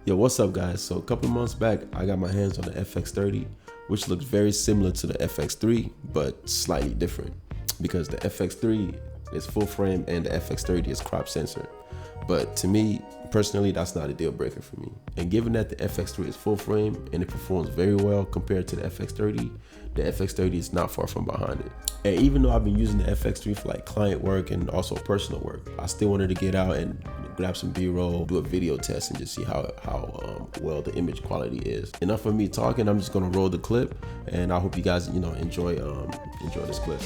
Yo, what's up guys? So a couple of months back, I got my hands on the FX30, which looks very similar to the FX3, but slightly different because the FX3 is full frame and the FX30 is crop sensor. But to me, personally, that's not a deal breaker for me. And given that the FX3 is full frame and it performs very well compared to the FX30 is not far from behind it. And even though I've been using the FX3 for like client work and also personal work, I still wanted to get out and grab some B-roll, do a video test, and just see how well the image quality is. Enough of me talking. I'm just gonna roll the clip, and I hope you guys enjoy this clip.